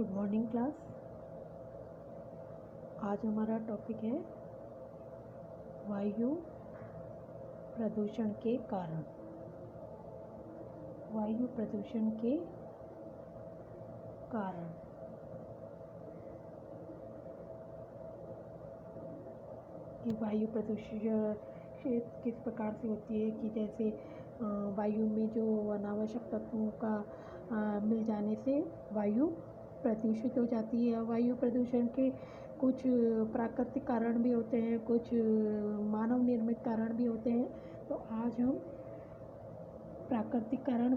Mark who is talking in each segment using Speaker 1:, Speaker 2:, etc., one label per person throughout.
Speaker 1: Good morning class. आज हमारा topic है वायु प्रदूषण के कारण। वायु प्रदूषण के कारण कि वायु प्रदूषण किस प्रकार से होती है कि जैसे वायु में जो अनावश्यक तत्वों का मिल जाने से वायु प्रदूषित हो जाती है। वायु प्रदूषण के कुछ प्राकृतिक कारण भी होते हैं, कुछ मानव निर्मित कारण भी होते हैं। तो आज हम प्राकृतिक कारण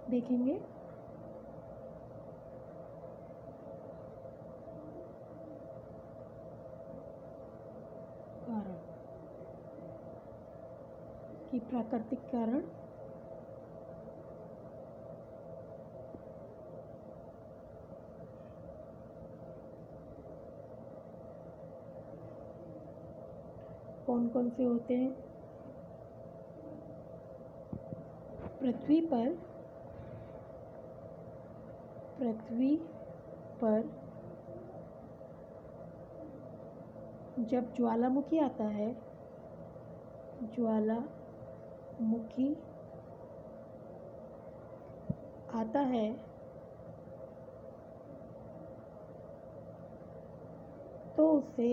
Speaker 1: देखेंगे। कारण कि प्राकृतिक कारण कौन कौन से होते हैं। पृथ्वी पर जब ज्वालामुखी आता है, ज्वालामुखी आता है तो उससे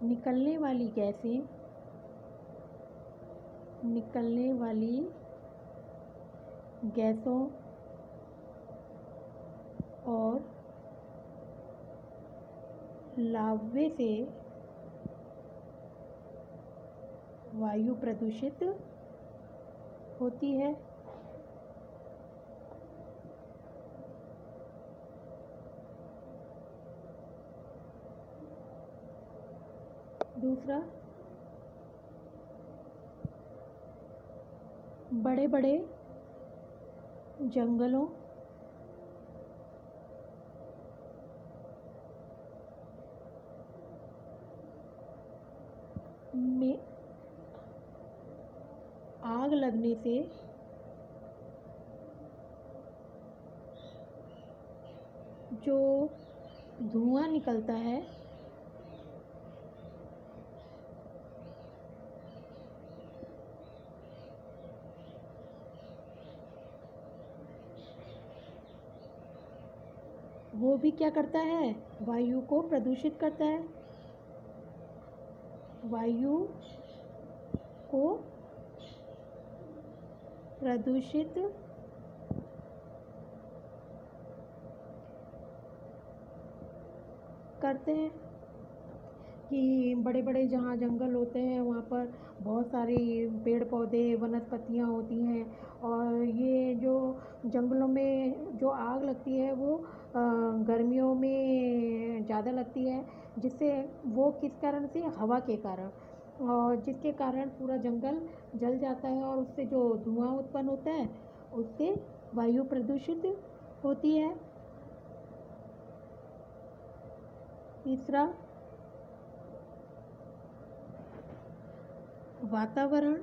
Speaker 1: निकलने वाली गैसों और लावे से वायु प्रदूषित होती है। दूसरा, बड़े बड़े जंगलों में आग लगने से जो धुआं निकलता है वो भी क्या करता है, वायु को प्रदूषित करता है। वायु को प्रदूषित करते हैं कि बड़े बड़े जहाँ जंगल होते हैं वहाँ पर बहुत सारे पेड़ पौधे वनस्पतियाँ होती हैं, और ये जो जंगलों में जो आग लगती है वो गर्मियों में ज़्यादा लगती है, जिससे वो किस कारण से, हवा के कारण, और जिसके कारण पूरा जंगल जल जाता है और उससे जो धुआं उत्पन्न होता है उससे वायु प्रदूषित होती है। तीसरा, वातावरण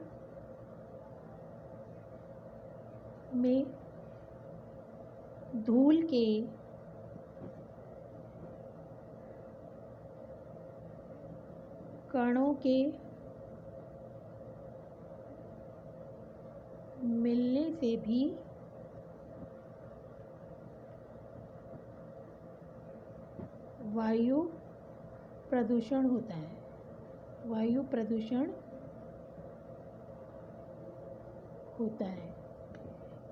Speaker 1: में धूल के कणों के मिलने से भी वायु प्रदूषण होता है। वायु प्रदूषण होता है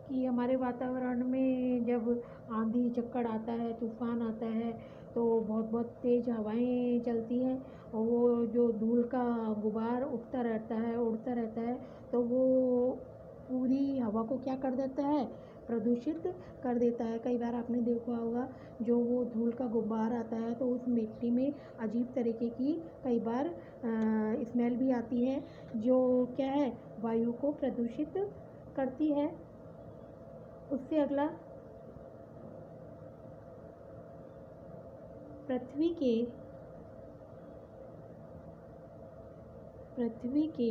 Speaker 1: कि हमारे वातावरण में जब आंधी चक्कर आता है, तूफान आता है, तो बहुत तेज़ हवाएं चलती हैं और वो जो धूल का गुबार उड़ता रहता है, तो वो पूरी हवा को क्या कर देता है, प्रदूषित कर देता है। कई बार आपने देखा होगा जो वो धूल का गुब्बार आता है तो उस मिट्टी में अजीब तरीके की कई बार स्मेल भी आती है, जो क्या है, वायु को प्रदूषित करती है। उससे अगला, पृथ्वी के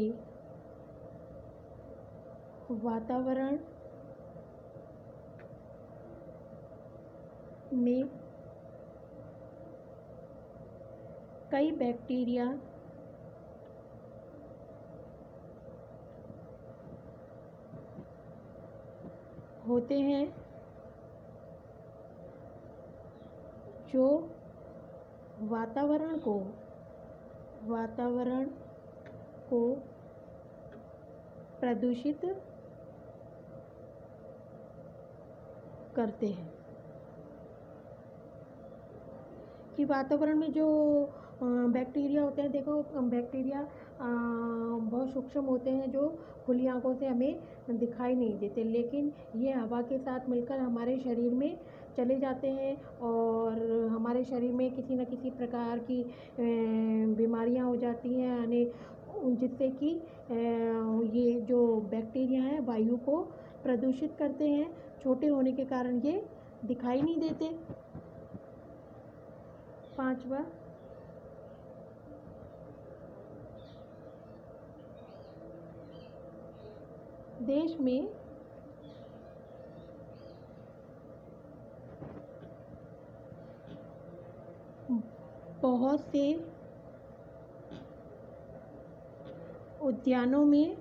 Speaker 1: वातावरण में कई बैक्टीरिया होते हैं जो वातावरण को प्रदूषित करते हैं। कि वातावरण में जो बैक्टीरिया होते हैं, देखो बैक्टीरिया बहुत सूक्ष्म होते हैं जो खुली आंखों से हमें दिखाई नहीं देते, लेकिन ये हवा के साथ मिलकर हमारे शरीर में चले जाते हैं और हमारे शरीर में किसी न किसी प्रकार की बीमारियां हो जाती हैं, जिससे कि ये जो बैक्टीरिया हैं वायु को प्रदूषित करते हैं। छोटे होने के कारण ये दिखाई नहीं देते। 5वां, देश में बहुत से उद्यानों में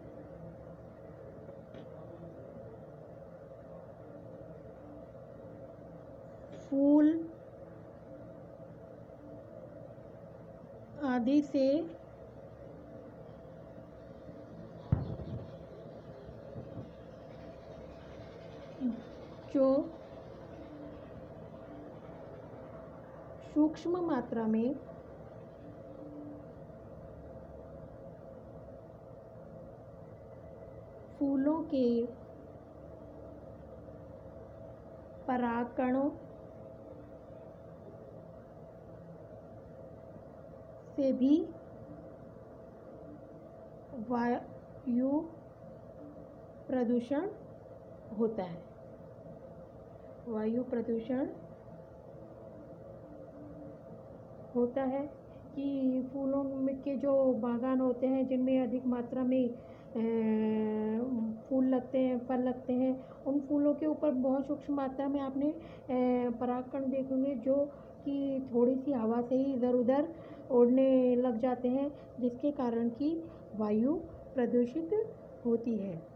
Speaker 1: फूल आदि से जो सूक्ष्म मात्रा में फूलों के परागकणों से भी वायु प्रदूषण होता है। वायु प्रदूषण होता है कि फूलों में के जो बागान होते हैं जिनमें अधिक मात्रा में फूल लगते हैं, फल लगते हैं, उन फूलों के ऊपर बहुत सूक्ष्म मात्रा में आपने परागकण देखेंगे जो कि थोड़ी सी हवा से ही इधर उधर उड़ने लग जाते हैं, जिसके कारण कि वायु प्रदूषित होती है।